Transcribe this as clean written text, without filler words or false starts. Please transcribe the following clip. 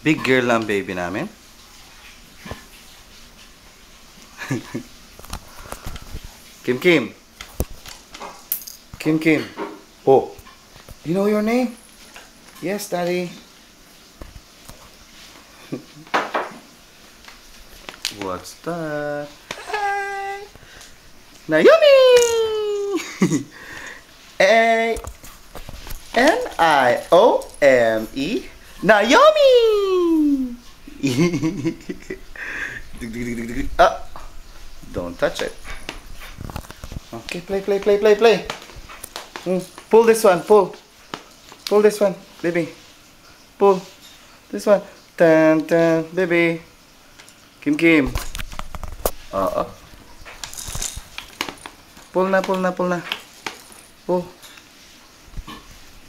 Big girl lang baby namin. Kim Kim. Kim Kim. Oh. You know your name? Yes, Daddy. What's that? Hi. Naomi! A-N-I-O-M-E. Naomi! Don't touch it. Okay, play. Pull this one, pull. Pull this one, baby. Pull. This one. Tan, baby. Kim Kim. Pull na. Pull.